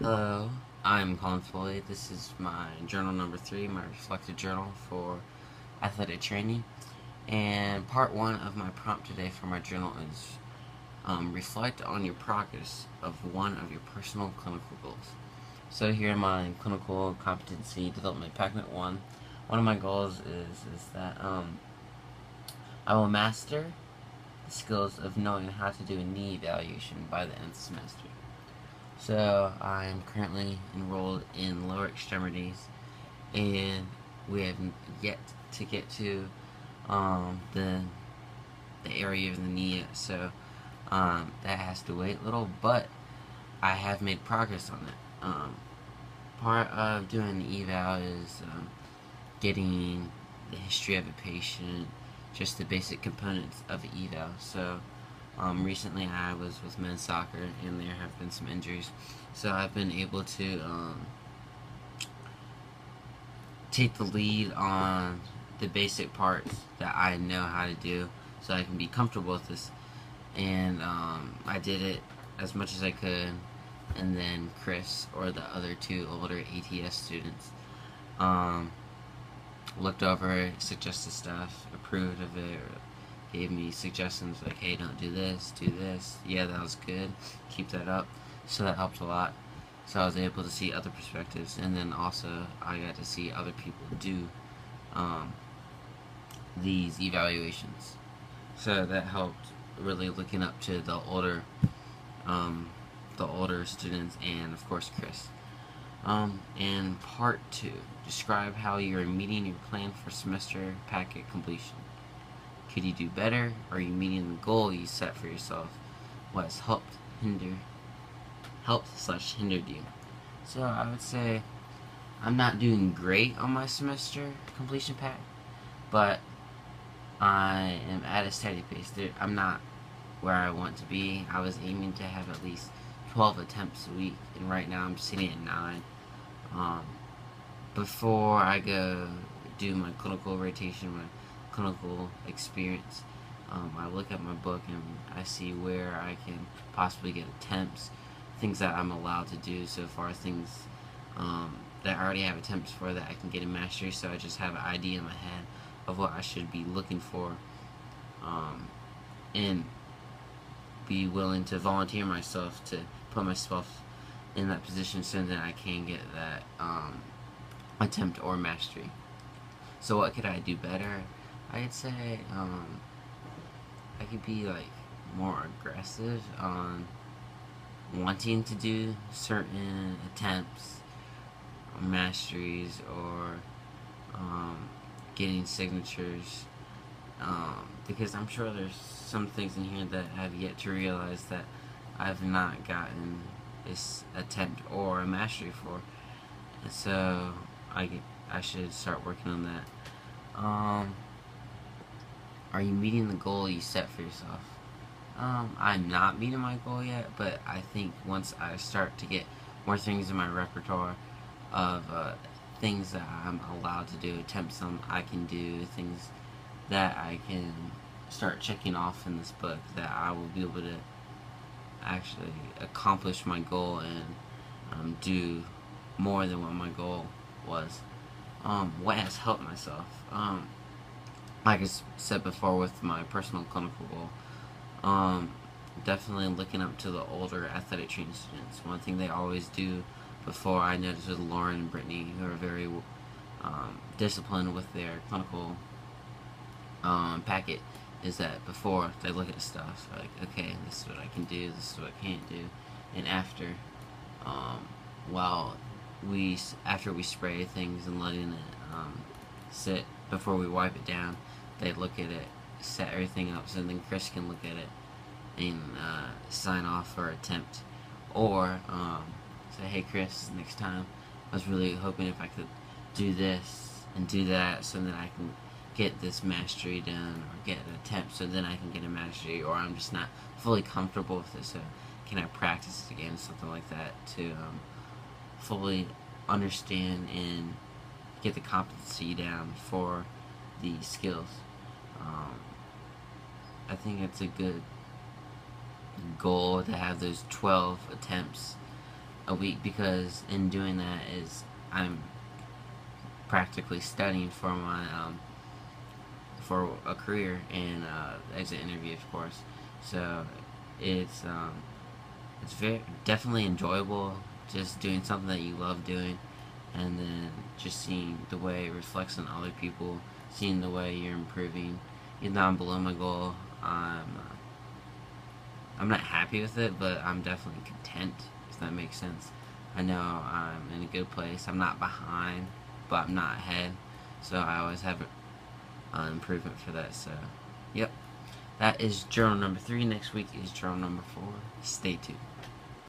Hello, I'm Colin Foley. This is my journal number 3, my reflective journal for athletic training. And part 1 of my prompt today for my journal is reflect on your progress of one of your personal clinical goals. So here in my clinical competency development packet one of my goals is that I will master the skills of knowing how to do a knee evaluation by the end of the semester. So I am currently enrolled in lower extremities, and we have yet to get to the area of the knee yet. So that has to wait a little, but I have made progress on it. Part of doing the eval is getting the history of a patient, just the basic components of the eval. So recently I was with men's soccer, and there have been some injuries, so I've been able to take the lead on the basic parts that I know how to do, so I can be comfortable with this. And I did it as much as I could, and then Chris, or the other two older ATS students, um, looked over it, suggested stuff, approved of it, or gave me suggestions like, hey, don't do this, do this. Yeah, that was good. Keep that up. So that helped a lot. So I was able to see other perspectives, and then also I got to see other people do um, these evaluations. So that helped really looking up to um, the older students, and of course Chris. And part 2, describe how you're meeting your plan for semester packet completion. Could you do better? Are you meeting the goal you set for yourself? What has helped/hindered you? So I would say I'm not doing great on my semester completion pack, but I am at a steady pace. I'm not where I want to be. I was aiming to have at least 12 attempts a week, and right now I'm sitting at 9. Um, Before I go do my clinical rotation, my clinical experience, I look at my book and I see where I can possibly get attempts, things that I'm allowed to do so far, things that I already have attempts for that I can get in mastery. So I just have an idea in my head of what I should be looking for, and be willing to volunteer myself to put myself in that position so that I can get that attempt or mastery. So what could I do better? I'd say I could be like more aggressive on wanting to do certain attempts, or masteries, or getting signatures. Because I'm sure there's some things in here that I have yet to realize that I've not gotten this attempt or a mastery for. And so I, I should start working on that. Are you meeting the goal you set for yourself? I'm not meeting my goal yet, but I think once I start to get more things in my repertoire of things that I'm allowed to do, attempts I can do, things that I can start checking off in this book, that I will be able to actually accomplish my goal and do more than what my goal was. What has helped myself? Like I said before with my personal clinical goal, definitely looking up to the older athletic training students. One thing they always do before, I noticed with Lauren and Brittany, who are very disciplined with their clinical packet, is that before they look at stuff like, okay, this is what I can do, this is what I can't do, and um, while after we spray things and letting it sit before we wipe it down, they look at it, set everything up, so then Chris can look at it and sign off or attempt, or say, hey Chris, next time I was really hoping if I could do this and do that, so that I can get this mastery done, or get an attempt so then I can get a mastery, or I'm just not fully comfortable with it, so can I practice it again, something like that, to fully understand and get the competency down for the skills. Um, I think it's a good goal to have those 12 attempts a week, because in doing that is I'm practically studying for my for a career in exit interview, of course. So it's it's very definitely enjoyable, just doing something that you love doing, and then just seeing the way it reflects on other people, seeing the way you're improving. Even though I'm below my goal, I'm not happy with it, but I'm definitely content. If that makes sense. I know I'm in a good place. I'm not behind, but I'm not ahead. So I always have improvement for that. So, yep. That is journal number 3. Next week is journal number 4. Stay tuned.